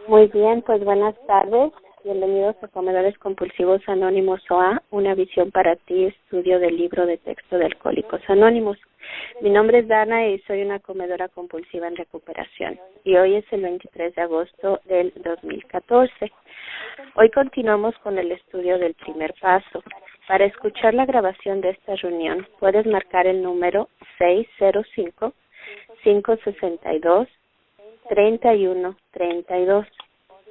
Muy bien, pues buenas tardes. Bienvenidos a Comedores Compulsivos Anónimos OA, una visión para ti, estudio del libro de texto de Alcohólicos Anónimos. Mi nombre es Dana y soy una comedora compulsiva en recuperación. Y hoy es el 23 de agosto del 2014. Hoy continuamos con el estudio del primer paso. Para escuchar la grabación de esta reunión, puedes marcar el número 605-562-3132,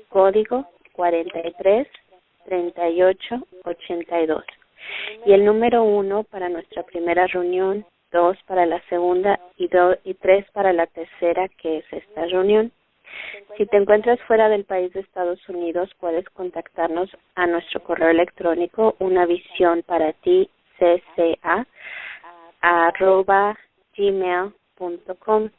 código 433882, y el número 1 para nuestra primera reunión, 2 para la segunda y 3 para la tercera, que es esta reunión. Si te encuentras fuera del país de Estados Unidos, puedes contactarnos a nuestro correo electrónico unavisiónparati@gmail.com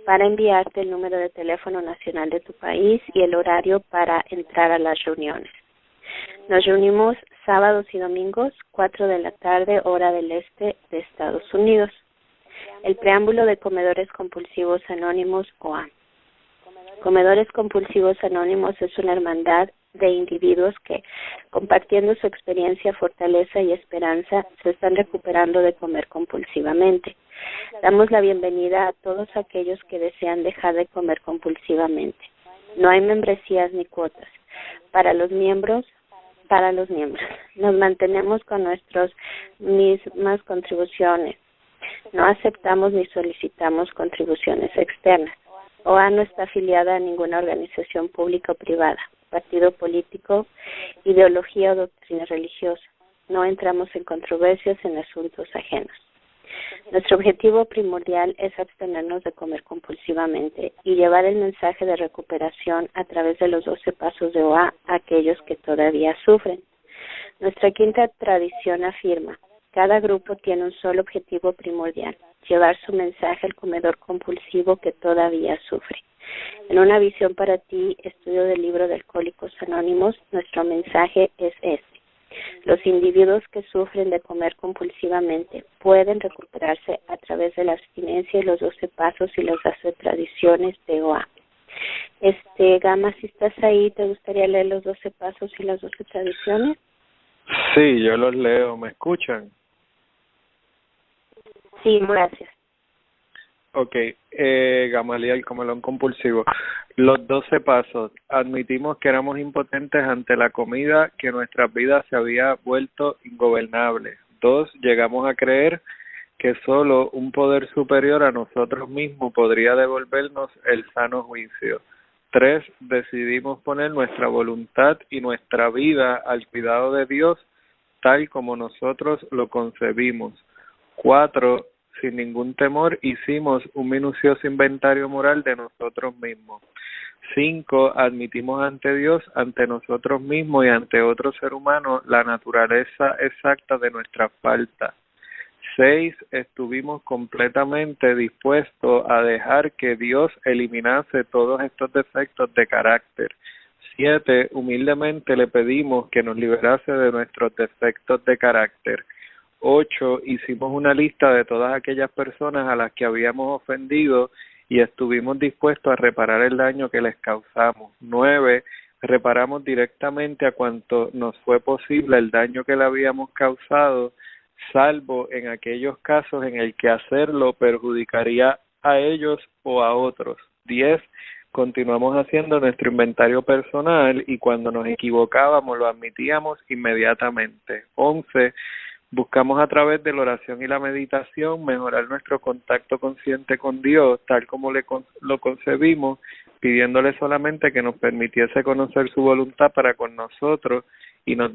para enviarte el número de teléfono nacional de tu país y el horario para entrar a las reuniones. Nos reunimos sábados y domingos, 4 de la tarde, hora del este de Estados Unidos. El preámbulo de Comedores Compulsivos Anónimos OA. Comedores Compulsivos Anónimos es una hermandad de individuos que, compartiendo su experiencia, fortaleza y esperanza, se están recuperando de comer compulsivamente. Damos la bienvenida a todos aquellos que desean dejar de comer compulsivamente. No hay membresías ni cuotas. Para los miembros, nos mantenemos con nuestras mismas contribuciones. No aceptamos ni solicitamos contribuciones externas. OA no está afiliada a ninguna organización pública o privada, partido político, ideología o doctrina religiosa. No entramos en controversias en asuntos ajenos. Nuestro objetivo primordial es abstenernos de comer compulsivamente y llevar el mensaje de recuperación a través de los 12 pasos de OA a aquellos que todavía sufren. Nuestra quinta tradición afirma: cada grupo tiene un solo objetivo primordial: llevar su mensaje al comedor compulsivo que todavía sufre. En una visión para ti, estudio del libro de Alcohólicos Anónimos, nuestro mensaje es este: los individuos que sufren de comer compulsivamente pueden recuperarse a través de la abstinencia y los 12 pasos y las 12 tradiciones de OA. Gama, si estás ahí, ¿te gustaría leer los 12 pasos y las 12 tradiciones? Sí, yo los leo. ¿Me escuchan? Sí, gracias. Ok, Gamaliel, comelón compulsivo. Los 12 pasos. Admitimos que éramos impotentes ante la comida, que nuestras vidas se había vuelto ingobernable. 2. Llegamos a creer que solo un poder superior a nosotros mismos podría devolvernos el sano juicio. 3. Decidimos poner nuestra voluntad y nuestra vida al cuidado de Dios, tal como nosotros lo concebimos. 4. Sin ningún temor, hicimos un minucioso inventario moral de nosotros mismos. 5. Admitimos ante Dios, ante nosotros mismos y ante otro ser humano la naturaleza exacta de nuestra falta. 6. Estuvimos completamente dispuestos a dejar que Dios eliminase todos estos defectos de carácter. 7. Humildemente le pedimos que nos liberase de nuestros defectos de carácter. 8. Hicimos una lista de todas aquellas personas a las que habíamos ofendido y estuvimos dispuestos a reparar el daño que les causamos. 9. Reparamos directamente a cuanto nos fue posible el daño que le habíamos causado, salvo en aquellos casos en el que hacerlo perjudicaría a ellos o a otros. 10. Continuamos haciendo nuestro inventario personal y cuando nos equivocábamos lo admitíamos inmediatamente. 11. Buscamos a través de la oración y la meditación mejorar nuestro contacto consciente con Dios, tal como lo concebimos, pidiéndole solamente que nos permitiese conocer su voluntad para con nosotros y nos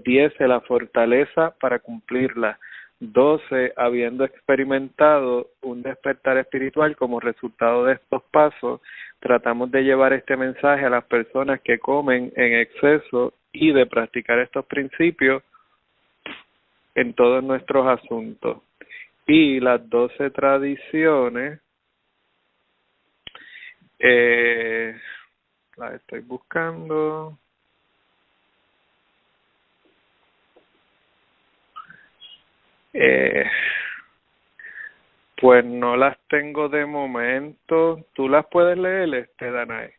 diese la fortaleza para cumplirla. 12. Habiendo experimentado un despertar espiritual como resultado de estos pasos, tratamos de llevar este mensaje a las personas que comen en exceso y de practicar estos principios en todos nuestros asuntos. Y las 12 tradiciones, las estoy buscando. Pues no las tengo de momento. ¿Tú las puedes leer, Danae?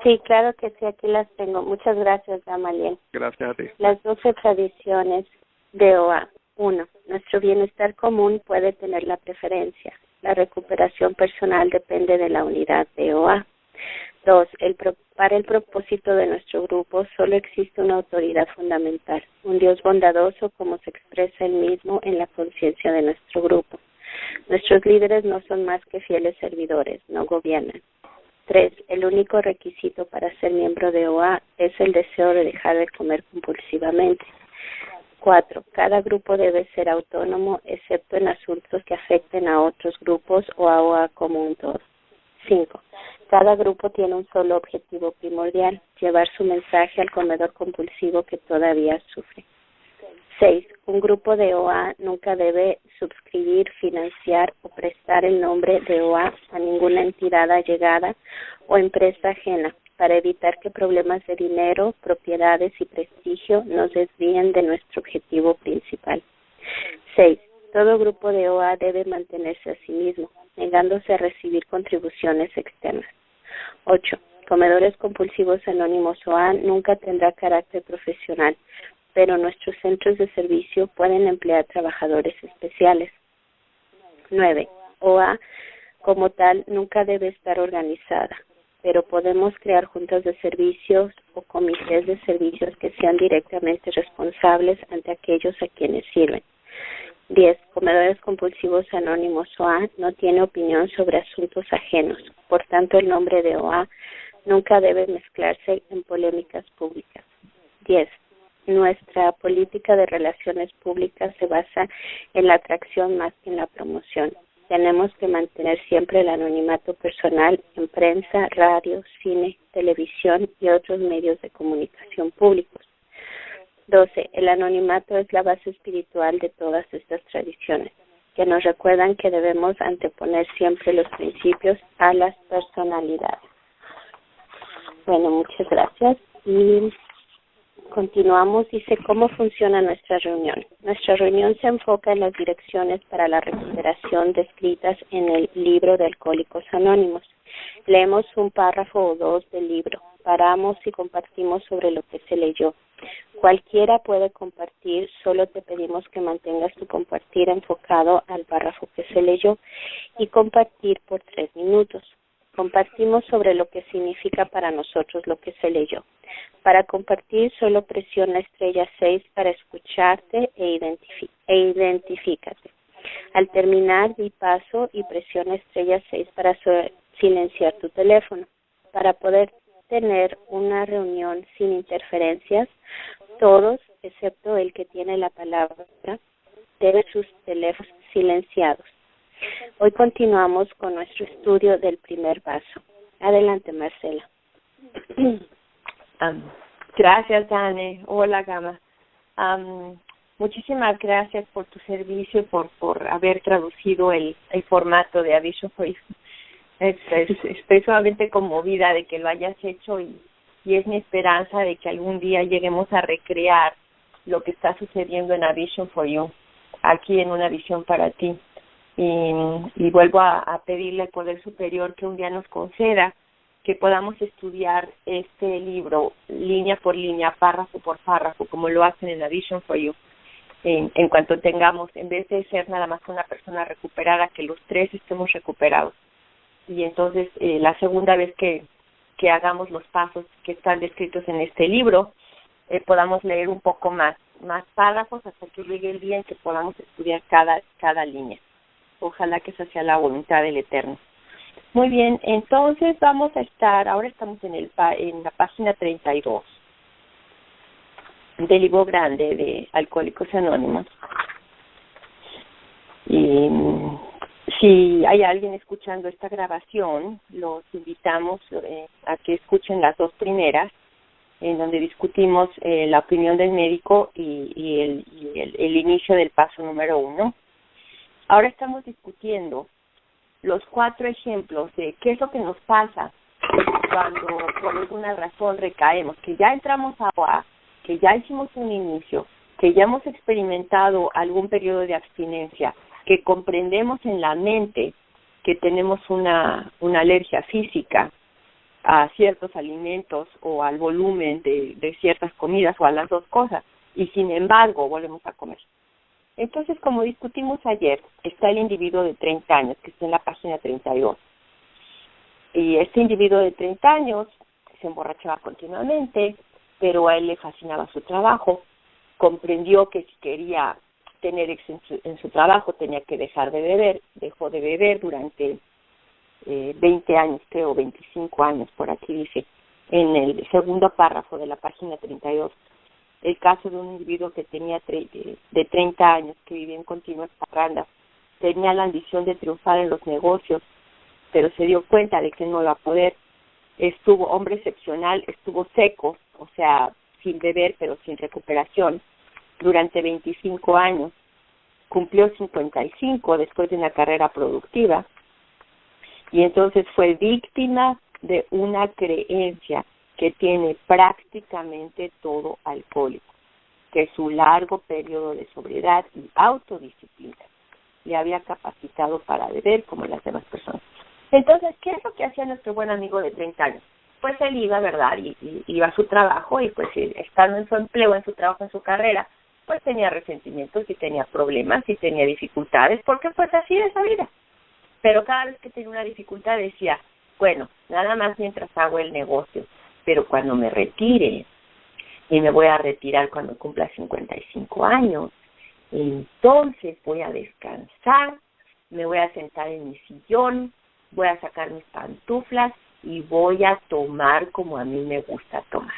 Sí, claro que sí, aquí las tengo. Muchas gracias, Gamaliel. Gracias a ti. Las 12 tradiciones de OA. 1. Nuestro bienestar común puede tener la preferencia. La recuperación personal depende de la unidad de OA. 2. Para el propósito de nuestro grupo solo existe una autoridad fundamental, un Dios bondadoso como se expresa él mismo en la conciencia de nuestro grupo. Nuestros líderes no son más que fieles servidores, no gobiernan. 3. El único requisito para ser miembro de OA es el deseo de dejar de comer compulsivamente. 4. Cada grupo debe ser autónomo, excepto en asuntos que afecten a otros grupos o a OA como un todo. 5. Cada grupo tiene un solo objetivo primordial, llevar su mensaje al comedor compulsivo que todavía sufre. 6. Un grupo de OA nunca debe suscribir, financiar o prestar el nombre de OA a ninguna entidad allegada o empresa ajena para evitar que problemas de dinero, propiedades y prestigio nos desvíen de nuestro objetivo principal. 6. Todo grupo de OA debe mantenerse a sí mismo, negándose a recibir contribuciones externas. 8. Comedores compulsivos anónimos OA nunca tendrá carácter profesional, pero nuestros centros de servicio pueden emplear trabajadores especiales. 9. OA como tal nunca debe estar organizada, pero podemos crear juntas de servicios o comités de servicios que sean directamente responsables ante aquellos a quienes sirven. 10. Comedores compulsivos anónimos OA no tiene opinión sobre asuntos ajenos, por tanto el nombre de OA nunca debe mezclarse en polémicas públicas. 10. Nuestra política de relaciones públicas se basa en la atracción más que en la promoción. Tenemos que mantener siempre el anonimato personal en prensa, radio, cine, televisión y otros medios de comunicación públicos. 12. El anonimato es la base espiritual de todas estas tradiciones, que nos recuerdan que debemos anteponer siempre los principios a las personalidades. Bueno, muchas gracias. Y continuamos. Dice, ¿cómo funciona nuestra reunión? Nuestra reunión se enfoca en las direcciones para la recuperación descritas en el libro de Alcohólicos Anónimos. Leemos un párrafo o dos del libro, paramos y compartimos sobre lo que se leyó. Cualquiera puede compartir, solo te pedimos que mantengas tu compartir enfocado al párrafo que se leyó y compartir por 3 minutos. Compartimos sobre lo que significa para nosotros lo que se leyó. Para compartir, solo presiona estrella 6 para escucharte e identifícate. Al terminar, di paso y presiona estrella 6 para silenciar tu teléfono. Para poder tener una reunión sin interferencias, todos, excepto el que tiene la palabra, deben sus teléfonos silenciados. Hoy continuamos con nuestro estudio del primer vaso. Adelante, Marcela. Gracias, Dani. Hola, Gama. Muchísimas gracias por tu servicio y por haber traducido el formato de A Vision for You. Estoy sumamente conmovida de que lo hayas hecho y es mi esperanza de que algún día lleguemos a recrear lo que está sucediendo en A Vision for You, aquí en Una Visión para Ti. Y vuelvo a pedirle al Poder Superior que un día nos conceda que podamos estudiar este libro línea por línea, párrafo por párrafo, como lo hacen en A Vision for You, en cuanto tengamos, en vez de ser nada más una persona recuperada, que los 3 estemos recuperados. Y entonces la segunda vez que hagamos los pasos que están descritos en este libro, podamos leer un poco más párrafos hasta que llegue el día en que podamos estudiar cada línea. Ojalá que esa sea la voluntad del Eterno. Muy bien, entonces vamos a estar, ahora estamos en la página 32 del libro grande de Alcohólicos Anónimos. Y si hay alguien escuchando esta grabación, los invitamos a que escuchen las 2 primeras, en donde discutimos la opinión del médico y el inicio del paso número 1. Ahora estamos discutiendo los 4 ejemplos de qué es lo que nos pasa cuando por alguna razón recaemos, que ya entramos a OA, que ya hicimos un inicio, que ya hemos experimentado algún periodo de abstinencia, que comprendemos en la mente que tenemos una alergia física a ciertos alimentos o al volumen de ciertas comidas o a las dos cosas, y sin embargo volvemos a comer. Entonces, como discutimos ayer, está el individuo de 30 años, que está en la página 32. Y este individuo de 30 años se emborrachaba continuamente, pero a él le fascinaba su trabajo, comprendió que si quería tener éxito en su trabajo tenía que dejar de beber, dejó de beber durante 20 años, creo, 25 años, por aquí dice, en el segundo párrafo de la página 32, el caso de un individuo que tenía de 30 años, que vivía en continuas parrandas, tenía la ambición de triunfar en los negocios, pero se dio cuenta de que no iba a poder. Hombre excepcional, estuvo seco, o sea, sin beber, pero sin recuperación, durante 25 años. Cumplió 55 después de una carrera productiva, y entonces fue víctima de una creencia que tiene prácticamente todo alcohólico, que su largo periodo de sobriedad y autodisciplina le había capacitado para beber como las demás personas. Entonces, ¿qué es lo que hacía nuestro buen amigo de 30 años? Pues él iba, ¿verdad? Y iba a su trabajo, y pues estando en su empleo, en su trabajo, en su carrera, pues tenía resentimientos y tenía problemas y tenía dificultades, porque pues así es la vida. Pero cada vez que tenía una dificultad decía, bueno, nada más mientras hago el negocio, pero cuando me retire, y me voy a retirar cuando cumpla 55 años, entonces voy a descansar, me voy a sentar en mi sillón, voy a sacar mis pantuflas y voy a tomar como a mí me gusta tomar.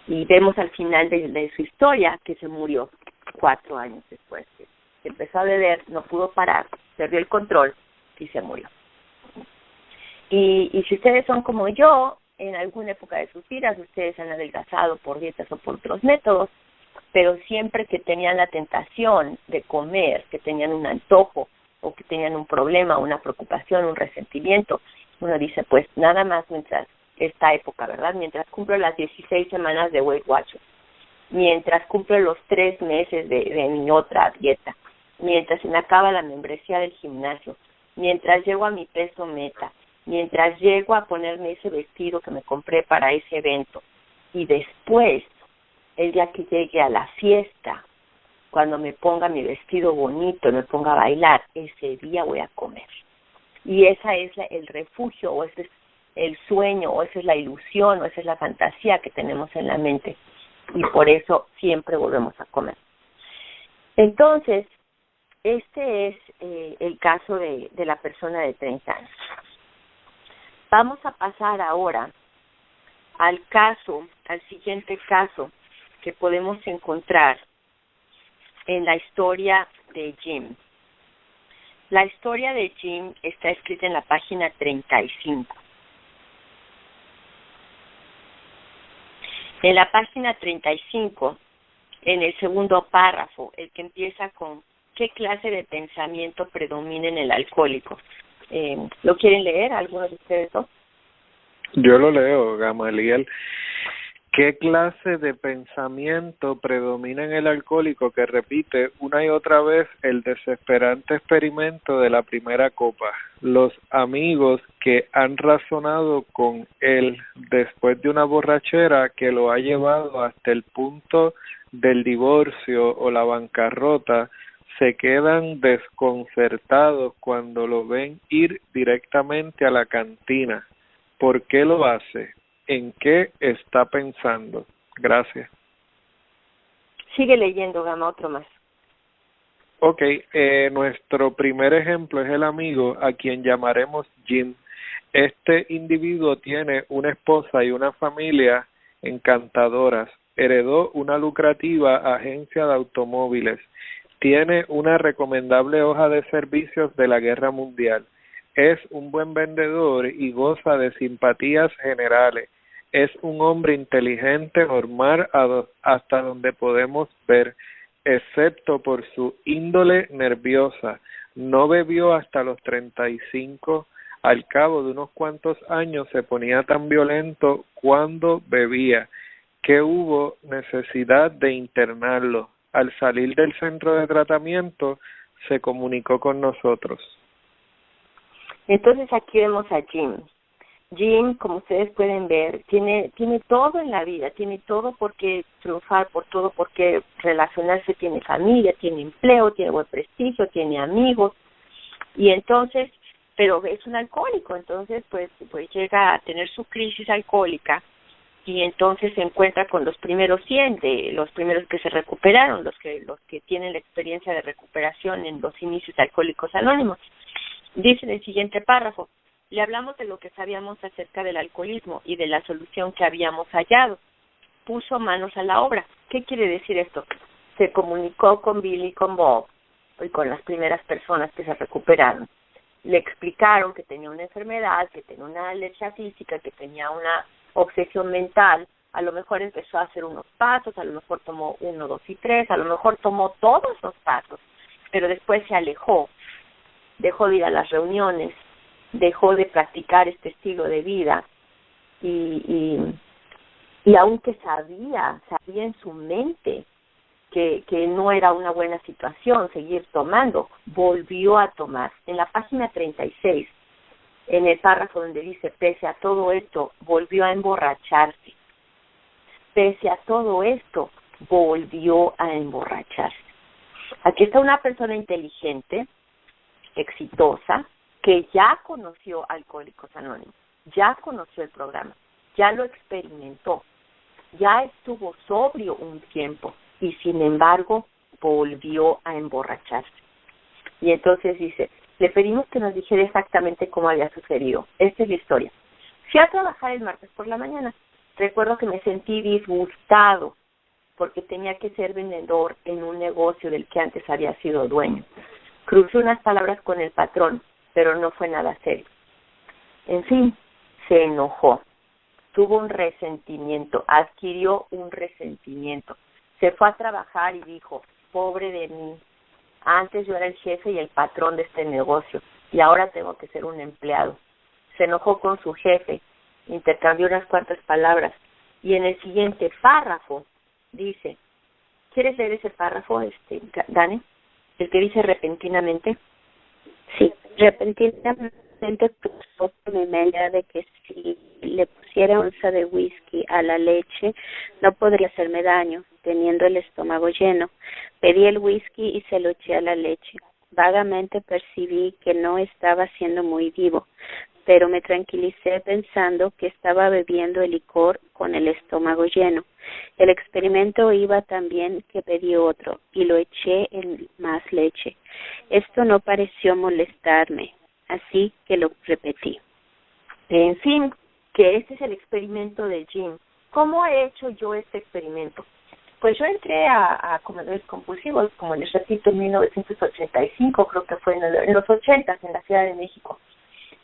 Y vemos al final de su historia que se murió 4 años después. Empezó a beber, no pudo parar, perdió el control y se murió. Y si ustedes son como yo, en alguna época de sus vidas, ustedes han adelgazado por dietas o por otros métodos, pero siempre que tenían la tentación de comer, que tenían un antojo o que tenían un problema, una preocupación, un resentimiento, uno dice, pues nada más mientras esta época, ¿verdad? Mientras cumplo las 16 semanas de Weight Watchers, mientras cumplo los 3 meses de mi otra dieta, mientras se me acaba la membresía del gimnasio, mientras llego a mi peso meta, mientras llego a ponerme ese vestido que me compré para ese evento, y después, el día que llegue a la fiesta, cuando me ponga mi vestido bonito, me ponga a bailar, ese día voy a comer. Y esa es el refugio, o ese es el sueño, o esa es la ilusión, o esa es la fantasía que tenemos en la mente. Y por eso siempre volvemos a comer. Entonces, este es el caso de la persona de 30 años. Vamos a pasar ahora al siguiente caso que podemos encontrar en la historia de Jim. La historia de Jim está escrita en la página 35. En la página 35, en el segundo párrafo, el que empieza con ¿qué clase de pensamiento predomina en el alcohólico? ¿Lo quieren leer algunos de ustedes dos? Yo lo leo, Gamaliel. ¿Qué clase de pensamiento predomina en el alcohólico que repite una y otra vez el desesperante experimento de la primera copa? Los amigos que han razonado con él después de una borrachera que lo ha llevado hasta el punto del divorcio o la bancarrota se quedan desconcertados cuando lo ven ir directamente a la cantina. ¿Por qué lo hace? ¿En qué está pensando? Gracias. Sigue leyendo, Gama, otro más. Ok, nuestro primer ejemplo es el amigo a quien llamaremos Jim. Este individuo tiene una esposa y una familia encantadoras. Heredó una lucrativa agencia de automóviles. Tiene una recomendable hoja de servicios de la Guerra Mundial. Es un buen vendedor y goza de simpatías generales. Es un hombre inteligente, normal hasta donde podemos ver, excepto por su índole nerviosa. No bebió hasta los 35. Al cabo de unos cuantos años se ponía tan violento cuando bebía que hubo necesidad de internarlo. Al salir del centro de tratamiento se comunicó con nosotros. Entonces aquí vemos a Jim. Jim, como ustedes pueden ver, tiene todo en la vida, tiene todo por qué triunfar, por todo por qué relacionarse, tiene familia, tiene empleo, tiene buen prestigio, tiene amigos, y entonces, pero es un alcohólico, entonces pues llega a tener su crisis alcohólica, y entonces se encuentra con los primeros 100, de los primeros que se recuperaron, los que tienen la experiencia de recuperación en los inicios de Alcohólicos Anónimos. Dice en el siguiente párrafo: le hablamos de lo que sabíamos acerca del alcoholismo y de la solución que habíamos hallado. Puso manos a la obra. ¿Qué quiere decir esto? Se comunicó con Billy, con Bob y con las primeras personas que se recuperaron. Le explicaron que tenía una enfermedad, que tenía una alergia física, que tenía una obsesión mental. A lo mejor empezó a hacer unos pasos, a lo mejor tomó 1, 2 y 3, a lo mejor tomó todos los pasos, pero después se alejó, dejó de ir a las reuniones, dejó de practicar este estilo de vida y aunque sabía en su mente que no era una buena situación seguir tomando, volvió a tomar. En la página 36, en el párrafo donde dice: pese a todo esto, volvió a emborracharse. Pese a todo esto, volvió a emborracharse. Aquí está una persona inteligente, exitosa, que ya conoció Alcohólicos Anónimos, ya conoció el programa, ya lo experimentó, ya estuvo sobrio un tiempo y sin embargo volvió a emborracharse. Y entonces dice: le pedimos que nos dijera exactamente cómo había sucedido. Esta es la historia. Fui a trabajar el martes por la mañana. Recuerdo que me sentí disgustado porque tenía que ser vendedor en un negocio del que antes había sido dueño. Crucé unas palabras con el patrón, pero no fue nada serio. En fin, se enojó, tuvo un resentimiento, adquirió un resentimiento. Se fue a trabajar y dijo: pobre de mí, antes yo era el jefe y el patrón de este negocio, y ahora tengo que ser un empleado. Se enojó con su jefe, intercambió unas cuantas palabras, y en el siguiente párrafo dice: ¿quieres leer ese párrafo, Dani? El que dice repentinamente. Sí, repentinamente puso por mi media de que si le pusiera onza de whisky a la leche no podría hacerme daño, teniendo el estómago lleno. Pedí el whisky y se lo eché a la leche. Vagamente percibí que no estaba siendo muy vivo, pero me tranquilicé pensando que estaba bebiendo el licor con el estómago lleno. El experimento iba tan bien que pedí otro y lo eché en más leche. Esto no pareció molestarme, así que lo repetí. En fin, que este es el experimento de Jim. ¿Cómo he hecho yo este experimento? Pues yo entré a comedores compulsivos, como les repito, en 1985, creo que fue en los 80, en la Ciudad de México.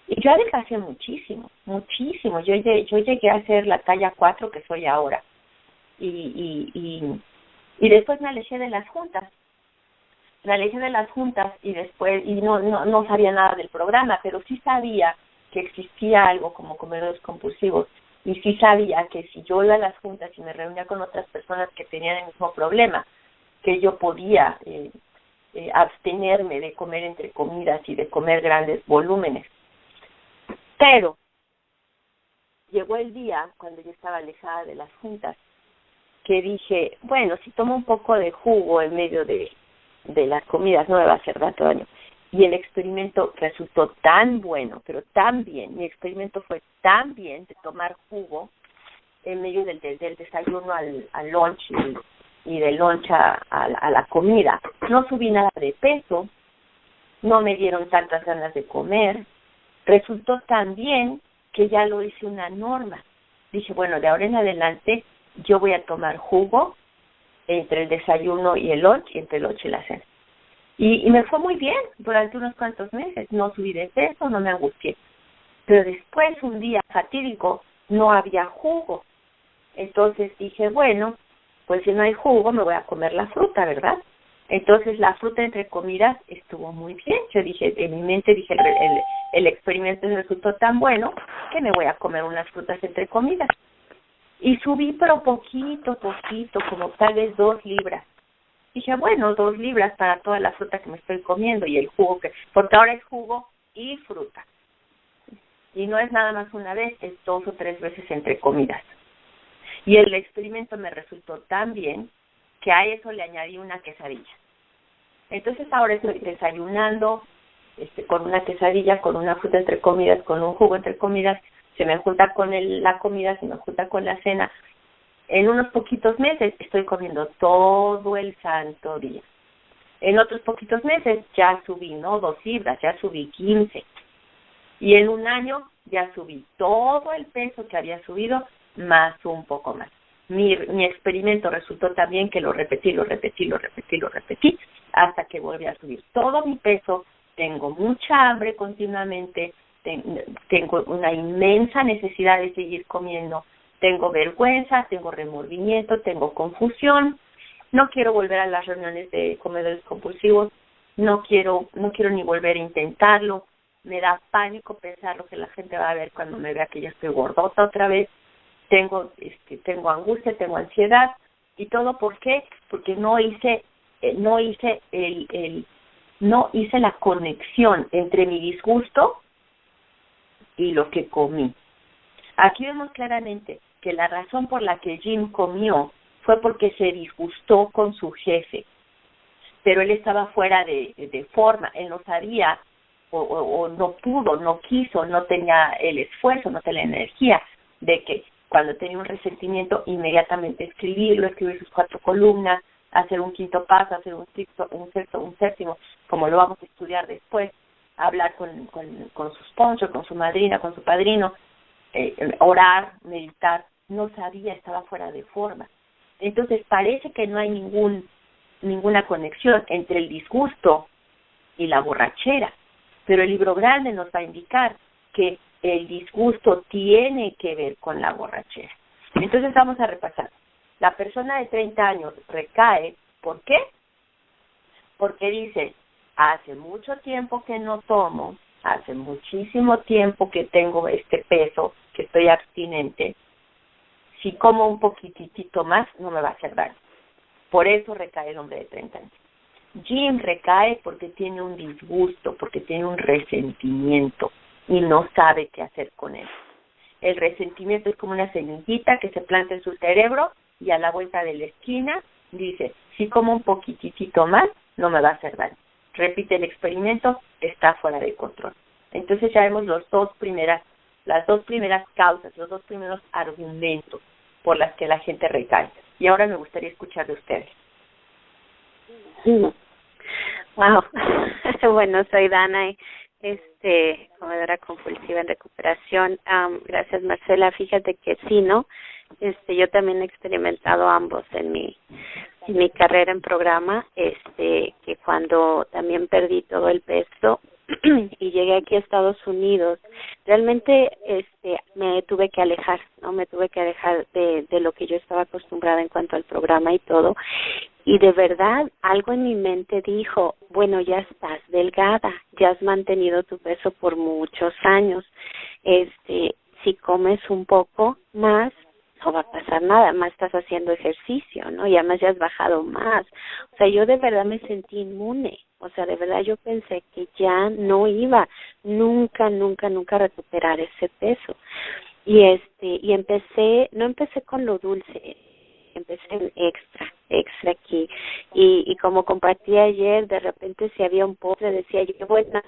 Y yo adelgacé muchísimo. Yo llegué a ser la talla 4 que soy ahora. Y después me alejé de las juntas. Y después, no sabía nada del programa, pero sí sabía que existía algo como comedores compulsivos. Y sí sabía que si yo iba a las juntas y me reunía con otras personas que tenían el mismo problema, que yo podía abstenerme de comer entre comidas y de comer grandes volúmenes. Pero llegó el día, cuando yo estaba alejada de las juntas, que dije, bueno, si tomo un poco de jugo en medio de las comidas no me va a hacer tanto daño. Y el experimento resultó tan bueno, pero tan bien, mi experimento fue tan bien de tomar jugo en medio del desayuno al lunch y del lunch a la comida. No subí nada de peso, no me dieron tantas ganas de comer, resultó tan bien que ya lo hice una norma. Dije, bueno, de ahora en adelante yo voy a tomar jugo entre el desayuno y el lunch, y entre el lunch y la cena. Y me fue muy bien durante unos cuantos meses. No subí de peso, no me angustié. Pero después, un día fatídico, no había jugo. Entonces dije, bueno, pues si no hay jugo, me voy a comer la fruta, ¿verdad? Entonces la fruta entre comidas estuvo muy bien. Yo dije, en mi mente dije, el experimento resultó tan bueno que me voy a comer unas frutas entre comidas. Y subí, pero poquito, como tal vez 2 libras. Dije, bueno, 2 libras para toda la fruta que me estoy comiendo y el jugo porque ahora es jugo y fruta. Y no es nada más una vez, es 2 o 3 veces entre comidas. Y el experimento me resultó tan bien que a eso le añadí una quesadilla. Entonces ahora estoy desayunando con una quesadilla, con una fruta entre comidas, con un jugo entre comidas, se me junta con la comida, se me junta con la cena. En unos poquitos meses estoy comiendo todo el santo día. En otros poquitos meses ya subí, no 2 libras, ya subí 15. Y en un año ya subí todo el peso que había subido, más un poco más. Mi experimento resultó también que lo repetí, hasta que volví a subir todo mi peso. Tengo mucha hambre continuamente, tengo una inmensa necesidad de seguir comiendo, tengo vergüenza, tengo remordimiento, tengo confusión, no quiero volver a las reuniones de comedores compulsivos, no quiero ni volver a intentarlo, me da pánico pensar lo que la gente va a ver cuando me vea que ya estoy gordota otra vez, tengo angustia, tengo ansiedad, y todo ¿por qué? Porque no hice la conexión entre mi disgusto y lo que comí. Aquí vemos claramente que la razón por la que Jim comió fue porque se disgustó con su jefe, pero él estaba fuera de forma, él no sabía o no pudo, no quiso, no tenía el esfuerzo, no tenía la energía de que cuando tenía un resentimiento inmediatamente escribir sus 4 columnas, hacer un quinto paso, hacer un sexto, un séptimo, como lo vamos a estudiar después, hablar con su sponsor, con su madrina, con su padrino, orar, meditar. No sabía, estaba fuera de forma. Entonces parece que no hay ninguna conexión entre el disgusto y la borrachera, pero el libro grande nos va a indicar que el disgusto tiene que ver con la borrachera. Entonces vamos a repasar. La persona de 30 años recae, ¿por qué? Porque dice, hace mucho tiempo que no tomo, hace muchísimo tiempo que tengo este peso, que estoy abstinente, si como un poquitito más no me va a hacer daño. Por eso recae el hombre de 30 años. Jim recae porque tiene un disgusto, porque tiene un resentimiento y no sabe qué hacer con él. El resentimiento es como una semillita que se planta en su cerebro y a la vuelta de la esquina dice, si como un poquitito más, no me va a hacer daño. Repite el experimento, está fuera de control. Entonces ya vemos las dos primeras causas, los 2 primeros argumentos por las que la gente recae. Y ahora me gustaría escuchar de ustedes. Wow. Bueno, soy Dana, comedora compulsiva en recuperación. Gracias, Marcela. Fíjate que sí, ¿no? Yo también he experimentado ambos en mi carrera en programa, que cuando también perdí todo el peso y llegué aquí a Estados Unidos, realmente me tuve que alejar, ¿no? Me tuve que alejar de lo que yo estaba acostumbrada en cuanto al programa y todo. Y de verdad, algo en mi mente dijo, bueno, ya estás delgada, ya has mantenido tu peso por muchos años. Si comes un poco más, no va a pasar nada, más estás haciendo ejercicio, ¿no? Y además ya has bajado más. O sea, yo de verdad me sentí inmune. O sea, de verdad yo pensé que ya no iba nunca a recuperar ese peso. Y no empecé con lo dulce, empecé en extra aquí. Y como compartí ayer, de repente si había un postre, decía yo, bueno,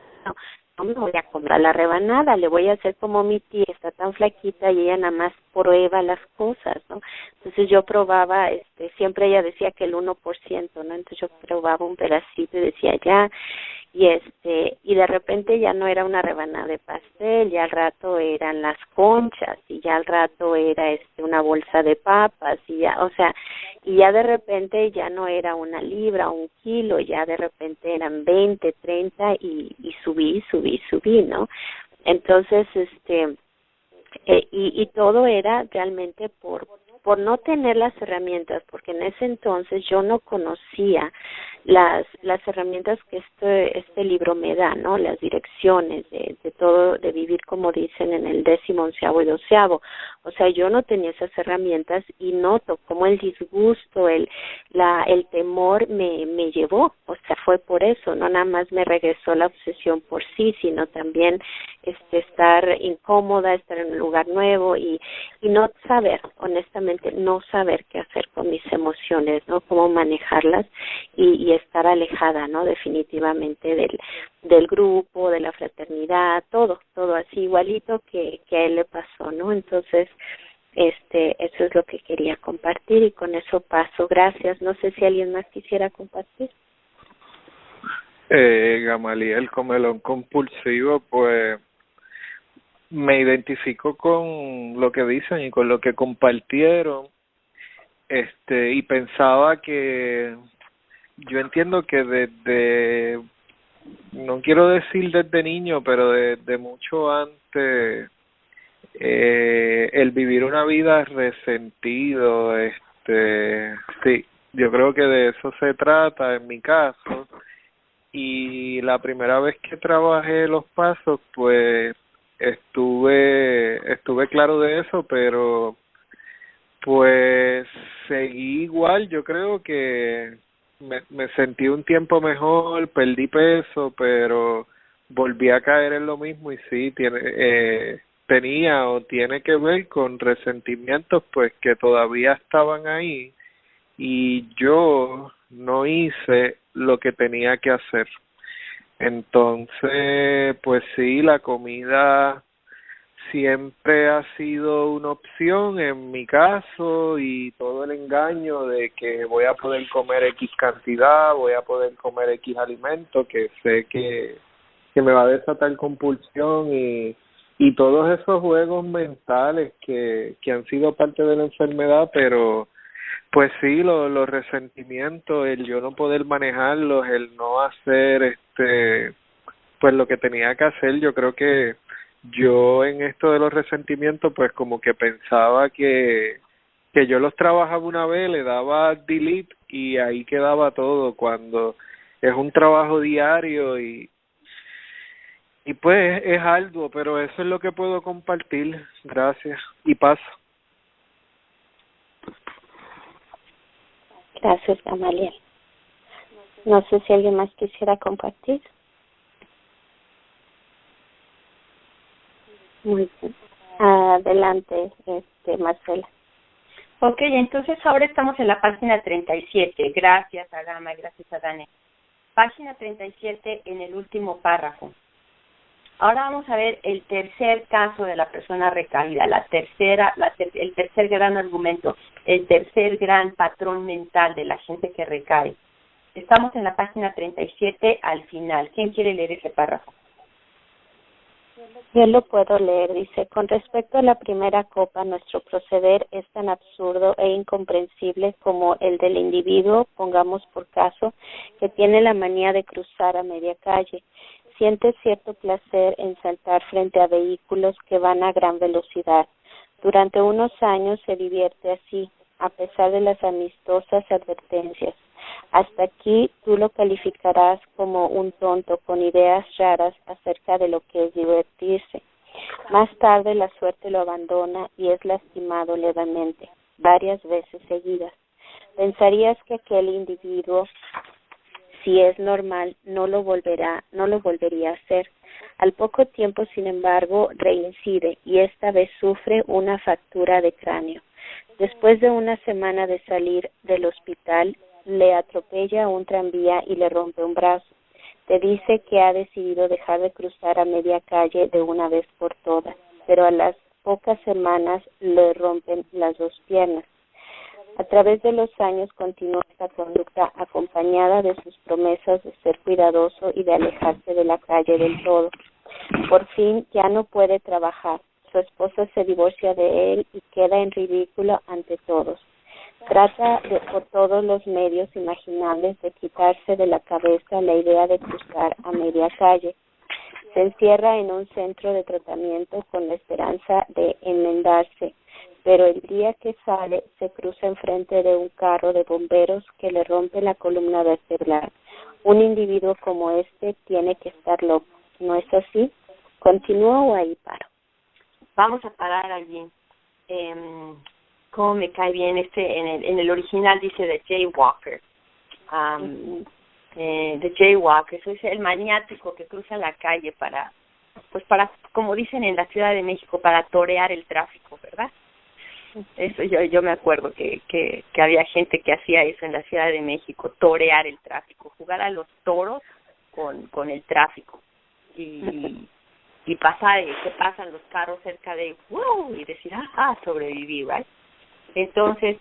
no me voy a comer la rebanada, le voy a hacer como mi tía, está tan flaquita y ella nada más prueba las cosas, ¿no? Entonces yo probaba, siempre ella decía que el 1%, ¿no? Entonces yo probaba un pedacito y decía ya, y de repente ya no era una rebanada de pastel, ya al rato eran las conchas, y ya al rato era una bolsa de papas, y ya de repente ya no era 1 libra o 1 kilo, ya de repente eran 20, 30 y subí, ¿no? Entonces, y todo era realmente por no tener las herramientas, porque en ese entonces yo no conocía las herramientas que este libro me da, ¿no? Las direcciones de todo, de vivir como dicen en el 10º, 11º y 12º, O sea, yo no tenía esas herramientas y noto cómo el disgusto, el temor me llevó. O sea, fue por eso, no nada más me regresó la obsesión por sí, sino también estar incómoda, estar en un lugar nuevo y no saber, honestamente, no saber qué hacer con mis emociones, ¿no? Cómo manejarlas y estar alejada, ¿no? Definitivamente del grupo, de la fraternidad, todo así igualito que a él le pasó, ¿no? Entonces, eso es lo que quería compartir y con eso paso. Gracias. No sé si alguien más quisiera compartir. Gamaliel, comelón compulsivo, pues me identifico con lo que dicen y con lo que compartieron, y pensaba que yo entiendo que desde, no quiero decir desde niño, pero desde mucho antes, el vivir una vida resentido, sí, yo creo que de eso se trata en mi caso. Y la primera vez que trabajé los pasos, pues estuve claro de eso, pero pues seguí igual. Yo creo que me sentí un tiempo mejor, perdí peso, pero volví a caer en lo mismo y sí, tenía o tiene que ver con resentimientos pues que todavía estaban ahí y yo no hice lo que tenía que hacer. Entonces, pues sí, la comida siempre ha sido una opción en mi caso y todo el engaño de que voy a poder comer X cantidad, voy a poder comer X alimento, que sé que me va a desatar compulsión y todos esos juegos mentales que han sido parte de la enfermedad, pero pues sí, los resentimientos, el yo no poder manejarlos, el no hacer pues lo que tenía que hacer. Yo creo que yo en esto de los resentimientos pues como que pensaba que yo los trabajaba una vez, le daba delete y ahí quedaba todo, cuando es un trabajo diario y pues es arduo, pero eso es lo que puedo compartir. Gracias y paso. Gracias, Gamaliel. No sé si alguien más quisiera compartir. Muy bien. Adelante, Marcela. Ok, entonces ahora estamos en la página 37. Gracias a Gama, gracias a Dani. Página 37 en el último párrafo. Ahora vamos a ver el tercer caso de la persona recaída, el tercer gran argumento, el tercer gran patrón mental de la gente que recae. Estamos en la página 37 al final. ¿Quién quiere leer ese párrafo? Yo lo puedo leer. Dice: con respecto a la primera copa, nuestro proceder es tan absurdo e incomprensible como el del individuo, pongamos por caso, que tiene la manía de cruzar a media calle. Siente cierto placer en saltar frente a vehículos que van a gran velocidad. Durante unos años se divierte así, a pesar de las amistosas advertencias. Hasta aquí tú lo calificarás como un tonto con ideas raras acerca de lo que es divertirse. Más tarde la suerte lo abandona y es lastimado levemente, varias veces seguidas. Pensarías que aquel individuo, si es normal, no lo volvería a hacer. Al poco tiempo, sin embargo, reincide y esta vez sufre una fractura de cráneo. Después de una semana de salir del hospital, le atropella un tranvía y le rompe un brazo. Te dice que ha decidido dejar de cruzar a media calle de una vez por todas, pero a las pocas semanas le rompen las dos piernas. A través de los años continúa esta conducta acompañada de sus promesas de ser cuidadoso y de alejarse de la calle del todo. Por fin ya no puede trabajar. Su esposa se divorcia de él y queda en ridículo ante todos. Trata por todos los medios imaginables de quitarse de la cabeza la idea de cruzar a media calle. Se encierra en un centro de tratamiento con la esperanza de enmendarse, pero el día que sale se cruza enfrente de un carro de bomberos que le rompe la columna vertebral. Un individuo como este tiene que estar loco, ¿no es así? ¿Continúo o ahí paro? Vamos a parar allí. cómo me cae bien en el original dice The Jaywalker. The Jaywalker, eso es el maniático que cruza la calle para, como dicen en la Ciudad de México, para torear el tráfico, ¿verdad? Eso yo me acuerdo que había gente que hacía eso en la Ciudad de México, torear el tráfico, jugar a los toros con el tráfico y pasar, que pasan los carros cerca de wow y decir sobreviví, right? Entonces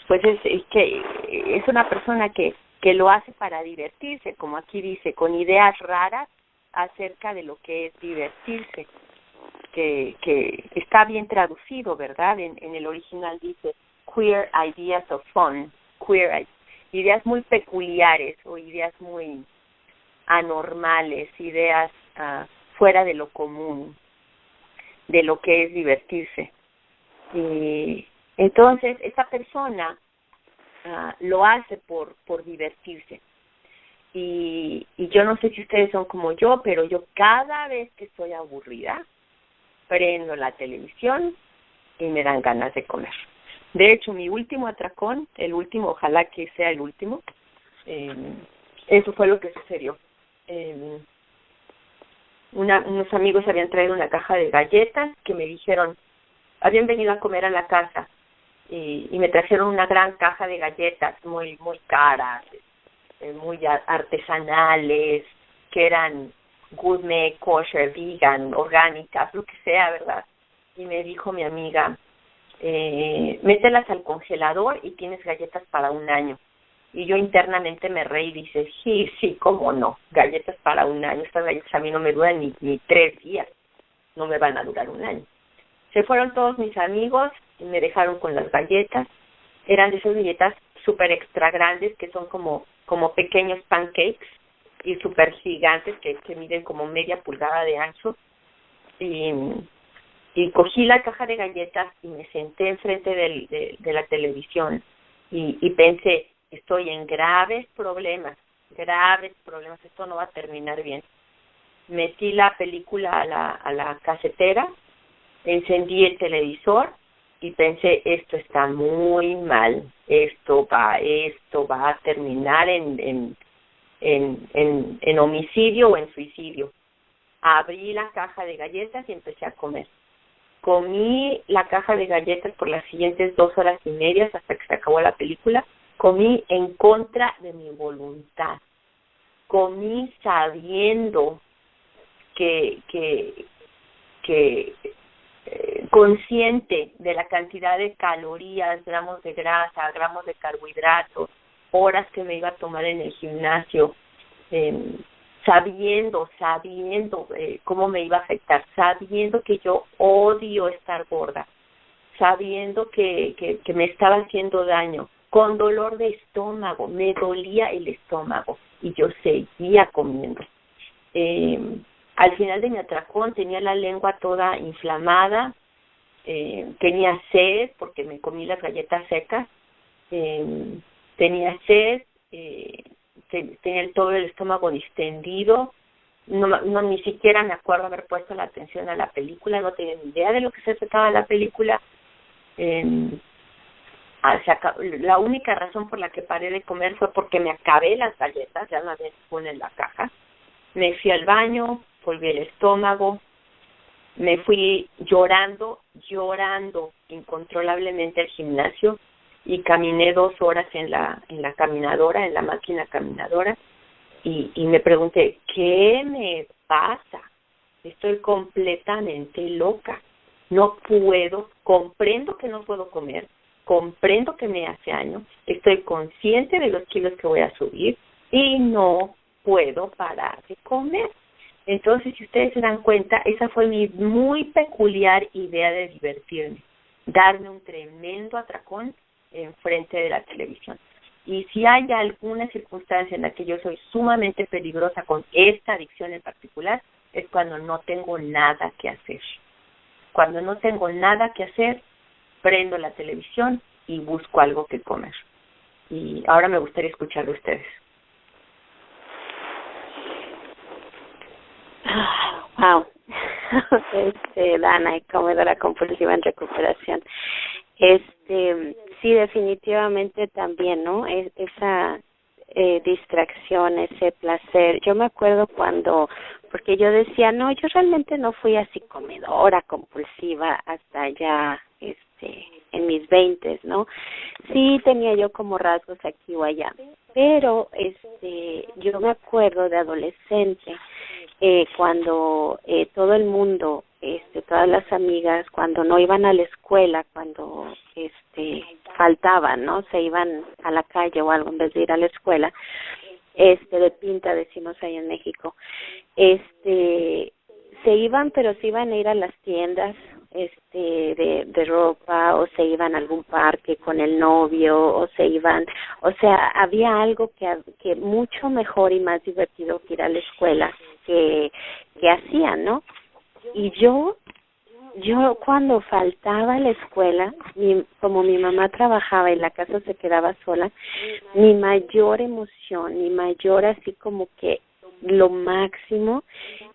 pues es una persona que lo hace para divertirse, como aquí dice, con ideas raras acerca de lo que es divertirse, que está bien traducido, ¿verdad? En el original dice queer ideas of fun, ideas muy peculiares o ideas muy anormales, ideas fuera de lo común, de lo que es divertirse. Y entonces esta persona lo hace por divertirse. Y yo no sé si ustedes son como yo, pero yo cada vez que estoy aburrida, prendo la televisión y me dan ganas de comer. De hecho, mi último atracón, el último, ojalá que sea el último, eso fue lo que sucedió. Unos amigos habían traído una caja de galletas que me dijeron, habían venido a comer a la casa y me trajeron una gran caja de galletas muy muy caras, muy artesanales, que eran gourmet, kosher, vegan, orgánicas, lo que sea, ¿verdad? Y me dijo mi amiga, mételas al congelador y tienes galletas para un año. Y yo internamente me reí y dije, sí, cómo no, galletas para un año, estas galletas a mí no me duran ni 3 días, no me van a durar un año. Se fueron todos mis amigos y me dejaron con las galletas. Eran de esas galletas súper extra grandes que son como pequeños pancakes y súper gigantes que miden como media pulgada de ancho. Y cogí la caja de galletas y me senté enfrente de la televisión y pensé, estoy en graves problemas, esto no va a terminar bien. Metí la película a la casetera, encendí el televisor y pensé, esto está muy mal, esto va a terminar en homicidio o en suicidio. Abrí la caja de galletas y empecé a comer. Comí la caja de galletas por las siguientes 2 horas y media hasta que se acabó la película. Comí en contra de mi voluntad. Comí sabiendo que consciente de la cantidad de calorías, gramos de grasa, gramos de carbohidratos, horas que me iba a tomar en el gimnasio, sabiendo cómo me iba a afectar, sabiendo que yo odio estar gorda, sabiendo que me estaba haciendo daño, con dolor de estómago, me dolía el estómago y yo seguía comiendo. Al final de mi atracón tenía la lengua toda inflamada, tenía sed porque me comí las galletas secas, tenía sed, tenía todo el estómago distendido, no ni siquiera me acuerdo haber puesto la atención a la película, no tenía ni idea de lo que se trataba la película. La única razón por la que paré de comer fue porque me acabé las galletas, ya no había ninguna en la caja. Me fui al baño, volví el estómago, me fui llorando incontrolablemente al gimnasio y caminé 2 horas en la caminadora, en la máquina caminadora y me pregunté, ¿qué me pasa? Estoy completamente loca, no puedo, comprendo que no puedo comer, comprendo que me hace daño, estoy consciente de los kilos que voy a subir y no puedo parar de comer. Entonces, si ustedes se dan cuenta, esa fue mi muy peculiar idea de divertirme, darme un tremendo atracón enfrente de la televisión. Y si hay alguna circunstancia en la que yo soy sumamente peligrosa con esta adicción en particular, es cuando no tengo nada que hacer. Cuando no tengo nada que hacer, prendo la televisión y busco algo que comer. Y ahora me gustaría escuchar de ustedes. Wow. Dana, comedora compulsiva en recuperación. Sí, definitivamente también, ¿no? Esa distracción, ese placer. Yo me acuerdo cuando, porque yo decía, no, yo realmente no fui así comedora compulsiva hasta ya, en mis 20, ¿no? Sí tenía yo como rasgos aquí o allá, pero yo me acuerdo de adolescente, cuando todo el mundo, todas las amigas, cuando no iban a la escuela, cuando faltaban, ¿no? Se iban a la calle o algo en vez de ir a la escuela, de pinta decimos ahí en México, se iban, pero se iban a ir a las tiendas de ropa, o se iban a algún parque con el novio, o se iban, o sea, había algo que mucho mejor y más divertido que ir a la escuela que hacían, ¿no? Y yo cuando faltaba a la escuela, como mi mamá trabajaba y la casa se quedaba sola, mi mayor emoción, mi mayor así como que lo máximo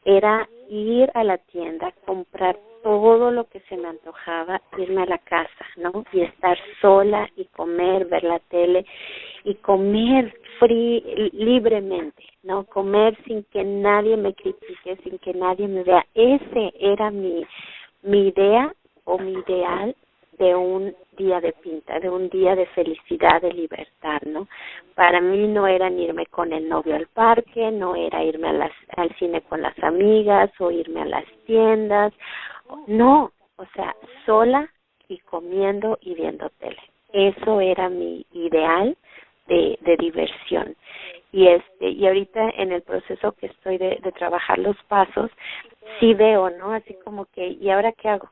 era ir a la tienda, comprar todo lo que se me antojaba, irme a la casa, ¿no? Y estar sola y comer, ver la tele y comer libremente, ¿no? Comer sin que nadie me critique, sin que nadie me vea. Ese era mi idea o mi ideal de un día de pinta, de un día de felicidad, de libertad, ¿no? Para mí no era irme con el novio al parque, no era irme al cine con las amigas o irme a las tiendas, no, o sea, sola y comiendo y viendo tele. Eso era mi ideal de diversión. Y ahorita en el proceso que estoy de trabajar los pasos, sí veo, ¿no? Así como que, ¿y ahora qué hago?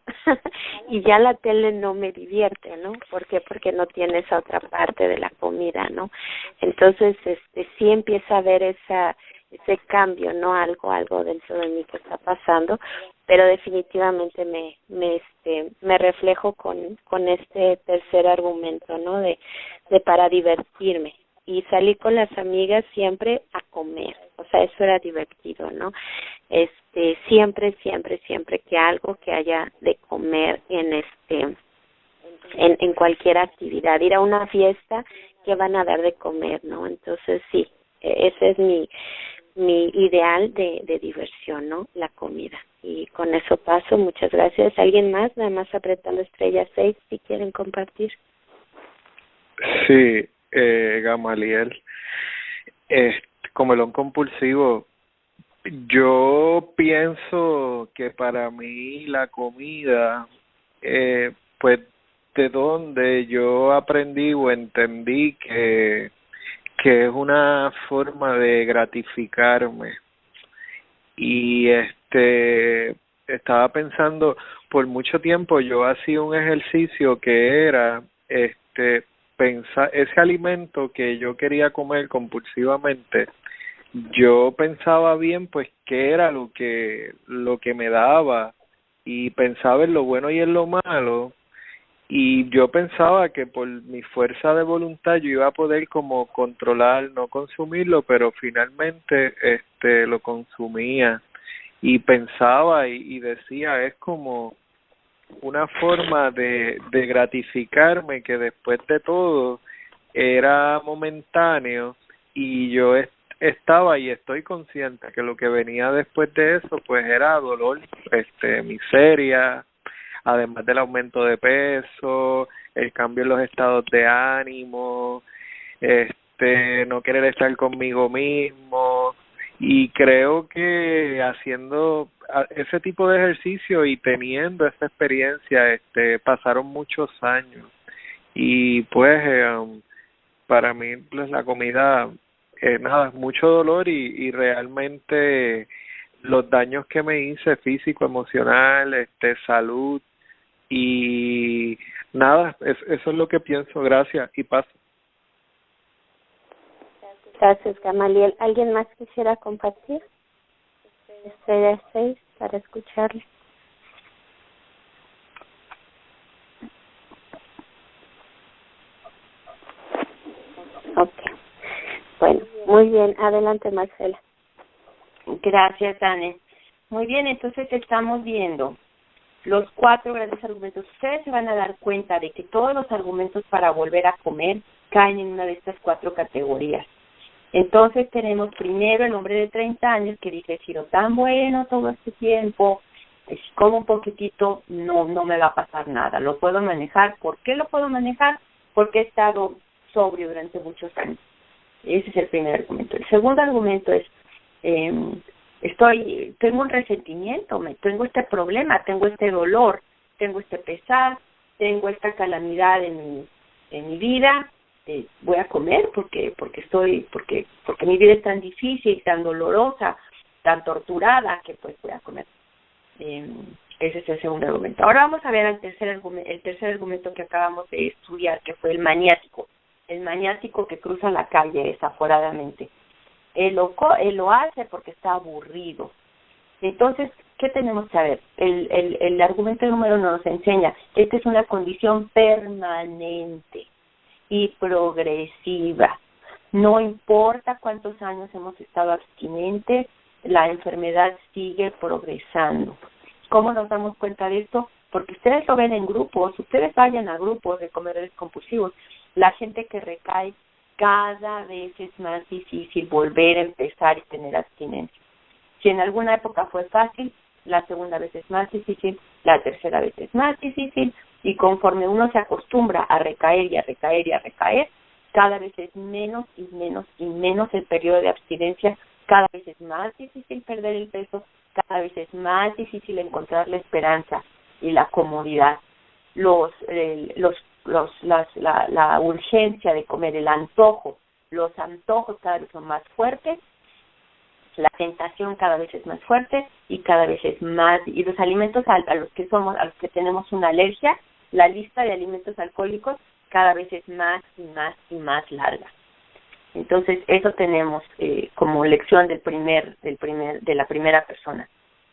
Y ya la tele no me divierte, ¿no? ¿Por qué? Porque no tiene esa otra parte de la comida, ¿no? Entonces, sí empieza a haber ese cambio, ¿no? Algo dentro de mí que está pasando, pero definitivamente me reflejo con este tercer argumento, ¿no? De para divertirme. Y salí con las amigas siempre a comer, o sea, eso era divertido, ¿no? Siempre que algo que haya de comer en cualquier actividad, ir a una fiesta que van a dar de comer, ¿no? Entonces sí, ese es mi ideal de diversión, ¿no? La comida. Y con eso paso, muchas gracias. ¿Alguien más? Nada más apretando estrella 6 si quieren compartir. Sí, Gamaliel, comelón compulsivo. Yo pienso que para mí la comida, pues de donde yo aprendí o entendí que es una forma de gratificarme. Y estaba pensando, por mucho tiempo yo hacía un ejercicio que era pensar ese alimento que yo quería comer compulsivamente. Yo pensaba bien pues qué era lo que me daba, y pensaba en lo bueno y en lo malo, y yo pensaba que por mi fuerza de voluntad yo iba a poder como controlar no consumirlo, pero finalmente lo consumía, y pensaba y decía, es como una forma de gratificarme que después de todo era momentáneo, y yo estaba y estoy consciente que lo que venía después de eso pues era dolor, miseria, además del aumento de peso, el cambio en los estados de ánimo, no querer estar conmigo mismo. Y creo que haciendo ese tipo de ejercicio y teniendo esa experiencia, pasaron muchos años, y pues para mí pues la comida, nada, mucho dolor, y realmente los daños que me hice físico, emocional, salud, y nada, eso es lo que pienso. Gracias y paso. Gracias, Gamaliel. ¿Alguien más quisiera compartir? Estrella 6 para escucharle. Ok. Bueno, muy bien. Adelante, Marcela. Gracias, Anne. Muy bien, entonces estamos viendo los 4 grandes argumentos. Ustedes se van a dar cuenta de que todos los argumentos para volver a comer caen en una de estas 4 categorías. Entonces tenemos primero el hombre de 30 años que dice, he sido tan bueno todo este tiempo, si como un poquitito, no me va a pasar nada, lo puedo manejar. ¿Por qué lo puedo manejar? Porque he estado sobrio durante muchos años. Ese es el primer argumento. El segundo argumento es, tengo un resentimiento, tengo este problema, tengo este dolor, tengo este pesar, tengo esta calamidad en mi vida, voy a comer porque mi vida es tan difícil, tan dolorosa, tan torturada, que pues voy a comer. Ese es el segundo argumento. Ahora vamos a ver el tercer argumento que acabamos de estudiar, que fue el maniático que cruza la calle desaforadamente. Él lo hace porque está aburrido. Entonces, ¿qué tenemos que ver? El argumento número 1 nos enseña, esta es una condición permanente y progresiva. No importa cuántos años hemos estado abstinentes, la enfermedad sigue progresando. ¿Cómo nos damos cuenta de esto? Porque ustedes lo ven en grupos, ustedes vayan a grupos de comedores compulsivos, la gente que recae, cada vez es más difícil volver a empezar y tener abstinencia. Si en alguna época fue fácil, la segunda vez es más difícil, la tercera vez es más difícil, y conforme uno se acostumbra a recaer y a recaer y a recaer, cada vez es menos y menos y menos el periodo de abstinencia, cada vez es más difícil perder el peso, cada vez es más difícil encontrar la esperanza y la comodidad. La urgencia de comer, el antojo, los antojos cada vez son más fuertes, la tentación cada vez es más fuerte y cada vez es más, y los alimentos a los que tenemos una alergia, la lista de alimentos alcohólicos cada vez es más y más y más larga. Entonces eso tenemos como lección de la primera persona.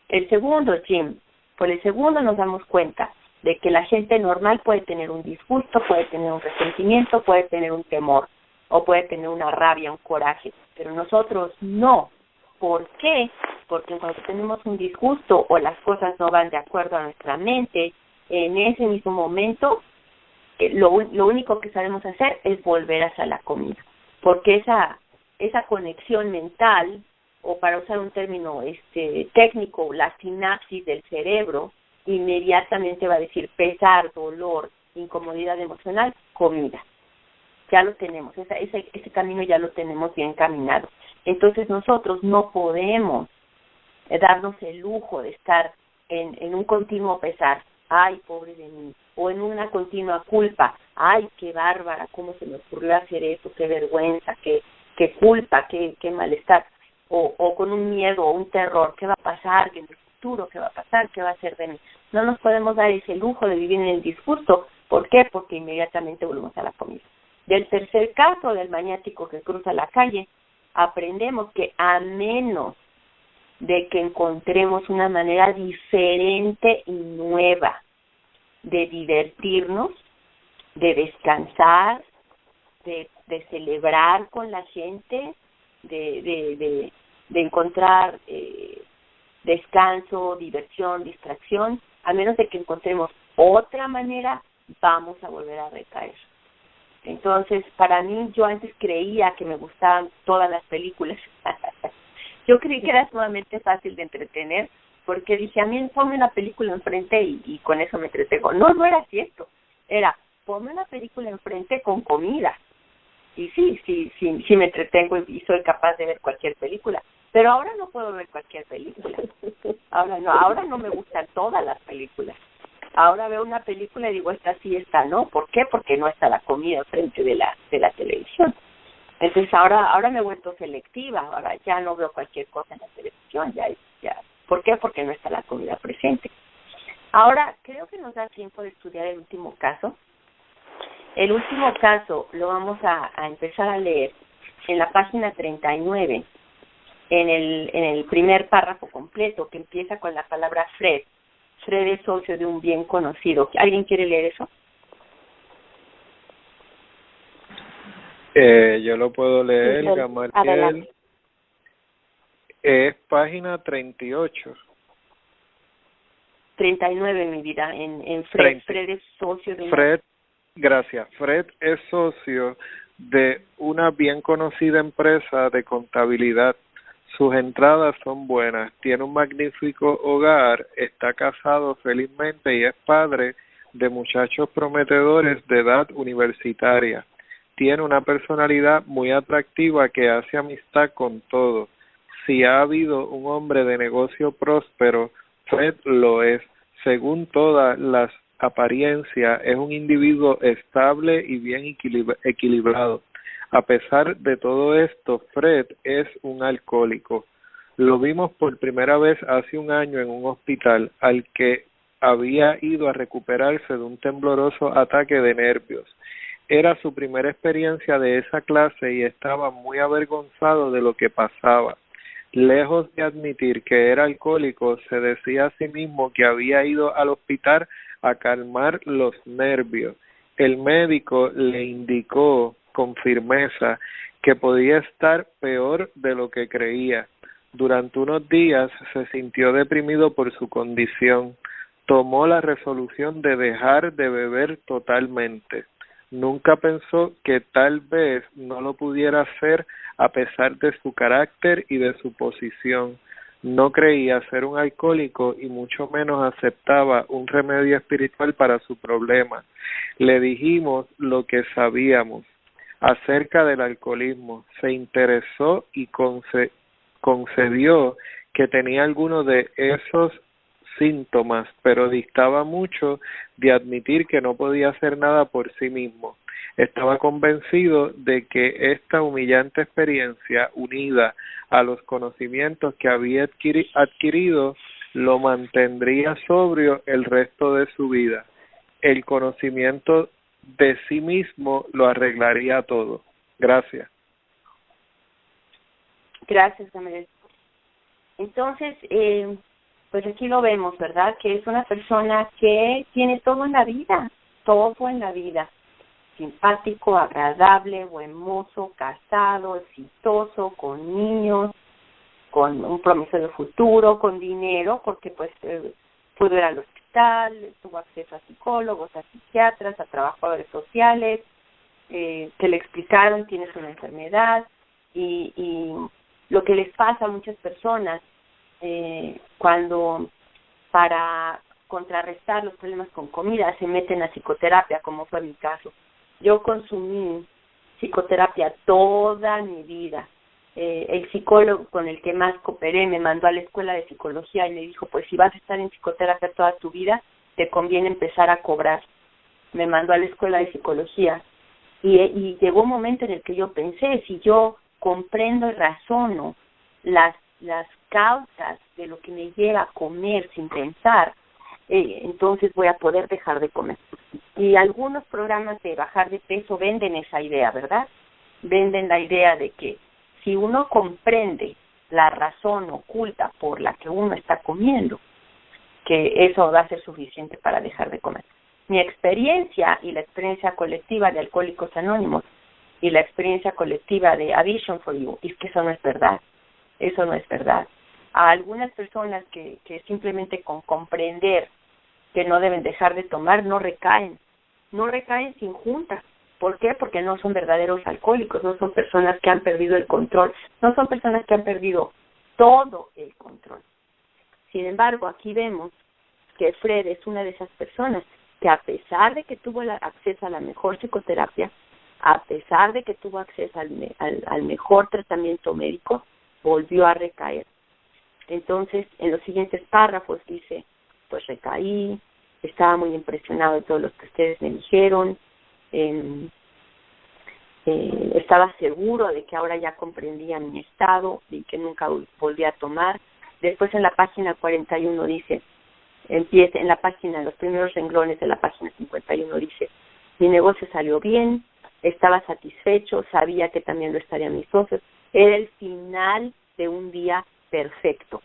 El segundo, Jim, por el segundo nos damos cuenta de que la gente normal puede tener un disgusto, puede tener un resentimiento, puede tener un temor, o puede tener una rabia, un coraje, pero nosotros no. ¿Por qué? Porque cuando tenemos un disgusto o las cosas no van de acuerdo a nuestra mente, en ese mismo momento lo único que sabemos hacer es volver hacia la comida, porque esa conexión mental, o para usar un término técnico, la sinapsis del cerebro, inmediatamente va a decir pesar, dolor, incomodidad emocional, comida. Ya lo tenemos, ese camino ya lo tenemos bien caminado. Entonces nosotros no podemos darnos el lujo de estar en un continuo pesar, ay, pobre de mí, o en una continua culpa, ay, qué bárbara, cómo se me ocurrió hacer eso, qué vergüenza, qué culpa, qué malestar, o con un miedo o un terror, qué va a pasar, en el futuro, qué va a pasar, qué va a hacer de mí. No nos podemos dar ese lujo de vivir en el disgusto. ¿Por qué? Porque inmediatamente volvemos a la comida. Del tercer caso del maniático que cruza la calle, aprendemos que a menos de que encontremos una manera diferente y nueva de divertirnos, de descansar, de celebrar con la gente, de encontrar descanso, diversión, distracción, a menos de que encontremos otra manera, vamos a volver a recaer. Entonces, para mí, yo antes creía que me gustaban todas las películas. Yo creí que era sumamente fácil de entretener, porque dije, a mí ponme una película enfrente y con eso me entretengo. No era cierto. Era, ponme una película enfrente con comida. Y sí me entretengo y soy capaz de ver cualquier película. Pero ahora no puedo ver cualquier película. Ahora no me gustan todas las películas. Ahora veo una película y digo, esta sí, esta no. ¿Por qué? Porque no está la comida frente de la televisión. Entonces ahora me he vuelto selectiva. Ahora ya no veo cualquier cosa en la televisión. Ya. ¿Por qué? Porque no está la comida presente. Ahora creo que nos da tiempo de estudiar el último caso. El último caso lo vamos a empezar a leer en la página 39, en el primer párrafo completo, que empieza con la palabra Fred. Fred es socio de un bien conocido. ¿Alguien quiere leer eso? Yo lo puedo leer, Gamaliel. Es página 38. 39, mi vida, en Fred. Fred es socio de Fred es socio de una bien conocida empresa de contabilidad. Sus entradas son buenas, tiene un magnífico hogar, está casado felizmente y es padre de muchachos prometedores de edad universitaria. Tiene una personalidad muy atractiva que hace amistad con todos. Si ha habido un hombre de negocio próspero, Fred lo es. Según todas las apariencias, es un individuo estable y bien equilibrado. A pesar de todo esto, Fred es un alcohólico. Lo vimos por primera vez hace un año en un hospital al que había ido a recuperarse de un tembloroso ataque de nervios. Era su primera experiencia de esa clase y estaba muy avergonzado de lo que pasaba. Lejos de admitir que era alcohólico, se decía a sí mismo que había ido al hospital a calmar los nervios. El médico le indicó con firmeza que podía estar peor de lo que creía. Durante unos días se sintió deprimido por su condición. Tomó la resolución de dejar de beber totalmente. Nunca pensó que tal vez no lo pudiera hacer a pesar de su carácter y de su posición. No creía ser un alcohólico y mucho menos aceptaba un remedio espiritual para su problema. Le dijimos lo que sabíamos acerca del alcoholismo. Se interesó y concedió que tenía algunos de esos síntomas, pero distaba mucho de admitir que no podía hacer nada por sí mismo. Estaba convencido de que esta humillante experiencia, unida a los conocimientos que había adquirido, lo mantendría sobrio el resto de su vida. El conocimiento de sí mismo lo arreglaría todo. Gracias. Gracias, Gabriel. Entonces, pues aquí lo vemos, ¿verdad? Que es una persona que tiene todo en la vida, simpático, agradable, buen mozo, casado, exitoso, con niños, con un promiso de futuro, con dinero, porque pues pudo ir al hospital, tuvo acceso a psicólogos, a psiquiatras, a trabajadores sociales, que le explicaron tienes una enfermedad y lo que les pasa a muchas personas cuando para contrarrestar los problemas con comida se meten a psicoterapia, como fue mi caso. Yo consumí psicoterapia toda mi vida. El psicólogo con el que más cooperé me mandó a la escuela de psicología y me dijo, pues si vas a estar en psicoterapia toda tu vida, te conviene empezar a cobrar. Me mandó a la escuela de psicología y llegó un momento en el que yo pensé, si yo comprendo y razono las causas de lo que me lleva a comer sin pensar, entonces voy a poder dejar de comer. Y algunos programas de bajar de peso venden esa idea, ¿verdad? Venden la idea de que si uno comprende la razón oculta por la que uno está comiendo, que eso va a ser suficiente para dejar de comer. Mi experiencia y la experiencia colectiva de Alcohólicos Anónimos y la experiencia colectiva de A Vision for You es que eso no es verdad. Eso no es verdad. A algunas personas que simplemente con comprender que no deben dejar de tomar no recaen sin junta. ¿Por qué? Porque no son verdaderos alcohólicos, no son personas que han perdido el control, no son personas que han perdido todo el control. Sin embargo, aquí vemos que Fred es una de esas personas que a pesar de que tuvo acceso a la mejor psicoterapia, a pesar de que tuvo acceso al mejor tratamiento médico, volvió a recaer. Entonces, en los siguientes párrafos dice, pues recaí, estaba muy impresionado de todo lo que ustedes me dijeron, estaba seguro de que ahora ya comprendía mi estado y que nunca volví a tomar. Después en la página 41 dice, empieza en la página, los primeros renglones de la página 51 dice, mi negocio salió bien, estaba satisfecho, sabía que también lo estarían mis socios, era el final de un día perfecto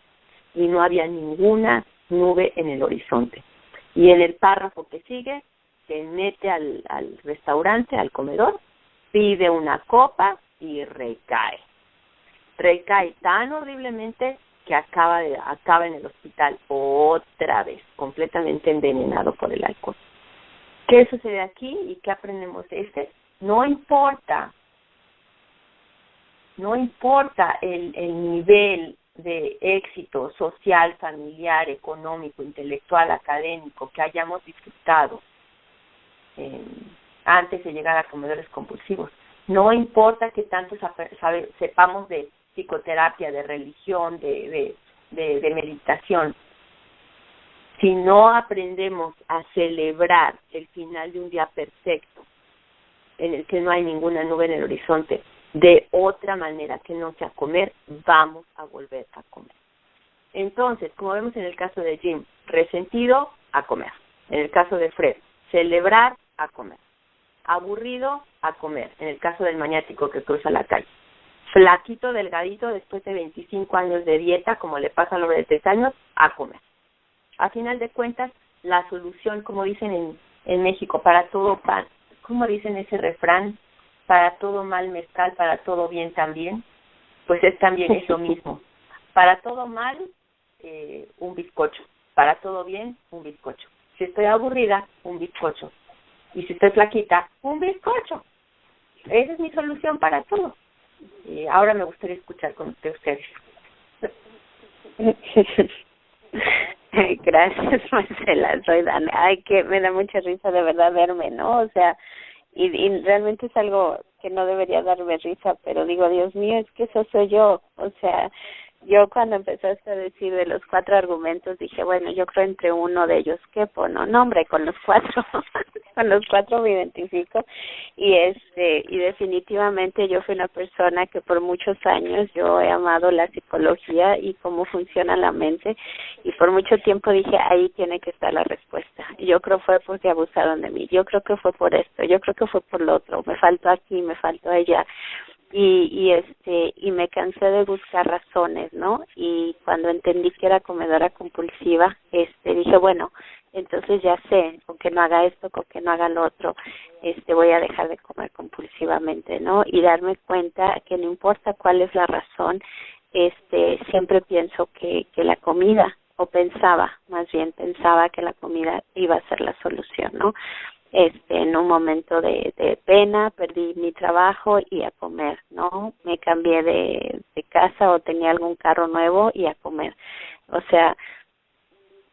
y no había ninguna nube en el horizonte. Y en el párrafo que sigue, se mete al restaurante, al comedor, pide una copa y recae. Recae tan horriblemente que acaba en el hospital otra vez, completamente envenenado por el alcohol. ¿Qué sucede aquí y qué aprendemos de este? No importa el nivel de éxito social, familiar, económico, intelectual, académico que hayamos disfrutado antes de llegar a comedores compulsivos. No importa que tanto sepamos de psicoterapia, de religión, de meditación. Si no aprendemos a celebrar el final de un día perfecto, en el que no hay ninguna nube en el horizonte, de otra manera que no sea comer, vamos a volver a comer. Entonces, como vemos en el caso de Jim, resentido, a comer. En el caso de Fred, celebrar, a comer. Aburrido, a comer. En el caso del maniático que cruza la calle. Flaquito, delgadito, después de 25 años de dieta, como le pasa al hombre de 3 años, a comer. A final de cuentas, la solución, como dicen en México, para todo pan, como dicen ese refrán, para todo mal mezcal, para todo bien también, pues es también eso mismo. Para todo mal, un bizcocho. Para todo bien, un bizcocho. Si estoy aburrida, un bizcocho. Y si estoy flaquita, un bizcocho. Esa es mi solución para todo. Ahora me gustaría escuchar de ustedes. Gracias, Marcela, soy Dana. Ay, que me da mucha risa de verdad verme, ¿no? O sea, y realmente es algo que no debería darme risa, pero digo, Dios mío, es que eso soy yo. O sea, yo cuando empezaste a decir de los 4 argumentos, dije, bueno, yo creo entre uno de ellos quepo, ¿no? No, hombre, con los 4, con los 4 me identifico. Y definitivamente yo fui una persona que por muchos años yo he amado la psicología y cómo funciona la mente, y por mucho tiempo dije, ahí tiene que estar la respuesta. Y yo creo fue porque abusaron de mí, yo creo que fue por esto, yo creo que fue por lo otro, me faltó aquí, me faltó allá. Y me cansé de buscar razones, ¿no? Y cuando entendí que era comedora compulsiva, dije, bueno, entonces ya sé, con que no haga esto, con que no haga lo otro, voy a dejar de comer compulsivamente, ¿no? Y darme cuenta que no importa cuál es la razón, siempre pienso que la comida, o pensaba que la comida iba a ser la solución, ¿no? En un momento de pena, perdí mi trabajo y a comer, ¿no? Me cambié de casa o tenía algún carro nuevo y a comer. O sea,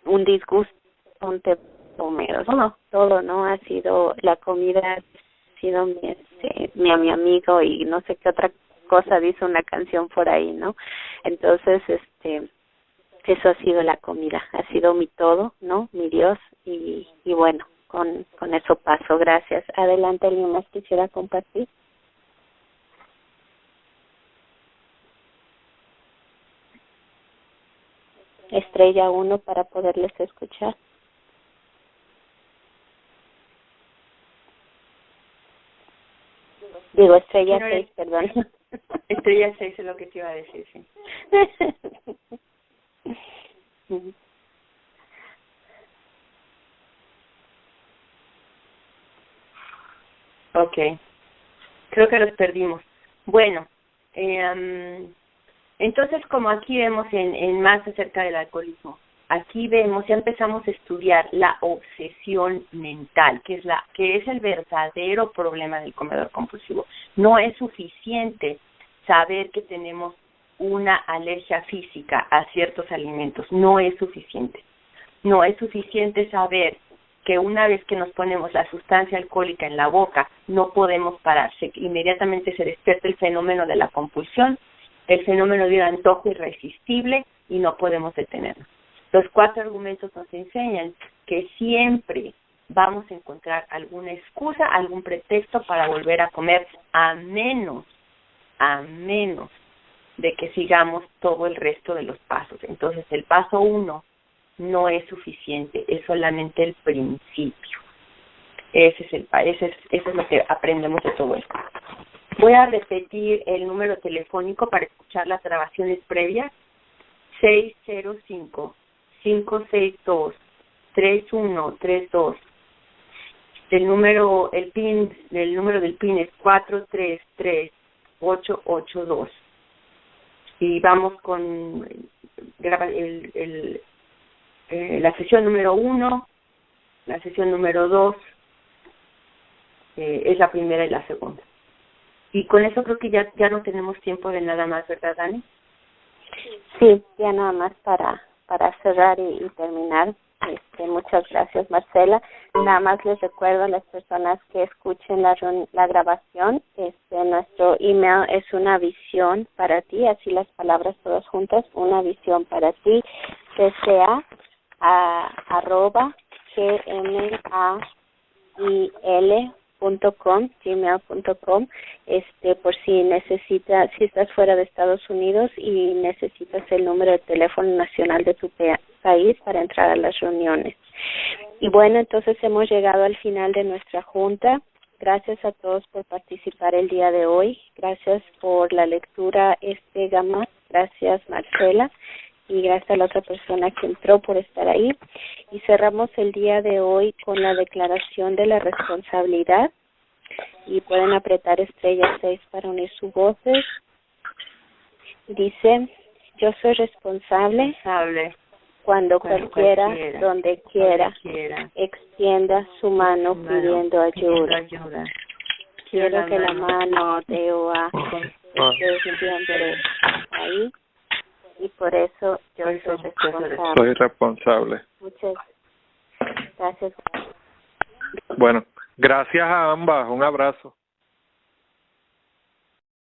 un disgusto, un té comer, todo, ¿no? Ha sido, la comida ha sido mi amigo, y no sé qué otra cosa dice una canción por ahí, ¿no? Entonces, eso ha sido la comida, ha sido mi todo, ¿no? Mi Dios, y bueno, con eso paso. Gracias. Adelante, ¿alguien más quisiera compartir? Estrella 1 para poderles escuchar. Digo, estrella 6, perdón. Estrella 6 es lo que te iba a decir, sí. Ok, creo que los perdimos. Bueno, entonces, como aquí vemos en más acerca del alcoholismo, aquí vemos, ya empezamos a estudiar la obsesión mental, que es el verdadero problema del comedor compulsivo. No es suficiente saber que tenemos una alergia física a ciertos alimentos, no es suficiente. No es suficiente saber que una vez que nos ponemos la sustancia alcohólica en la boca, no podemos parar. Inmediatamente se despierta el fenómeno de la compulsión, el fenómeno de un antojo irresistible, y no podemos detenernos. Los 4 argumentos nos enseñan que siempre vamos a encontrar alguna excusa, algún pretexto para volver a comer, a menos de que sigamos todo el resto de los pasos. Entonces, el paso 1 no es suficiente, es solamente el principio. Eso es lo que aprendemos de todo esto. Voy a repetir el número telefónico para escuchar las grabaciones previas. 605-562-3132. El número del PIN es 433882. Y vamos con la sesión número 1, la sesión número 2 es la primera y la segunda. Y con eso creo que ya no tenemos tiempo de nada más, ¿verdad, Dani? Sí, ya nada más para cerrar y terminar. Muchas gracias, Marcela. Nada más les recuerdo a las personas que escuchen la grabación, nuestro email es una visión para ti, así las palabras todas juntas, una visión para ti, gmail.com, por si si estás fuera de Estados Unidos y necesitas el número de teléfono nacional de tu país para entrar a las reuniones. Y bueno, entonces hemos llegado al final de nuestra junta. Gracias a todos por participar el día de hoy. Gracias por la lectura, Gama. Gracias, Marcela. Y gracias a la otra persona que entró por estar ahí. Y cerramos el día de hoy con la declaración de la responsabilidad. Y pueden apretar estrella 6 para unir sus voces. Dice, yo soy responsable cuando cualquiera, donde quiera, extienda su mano pidiendo ayuda. Quiero que la mano de OA esté siempre ahí. Y por eso yo soy responsable. Soy responsable. Muchas gracias. Bueno, gracias a ambas. Un abrazo.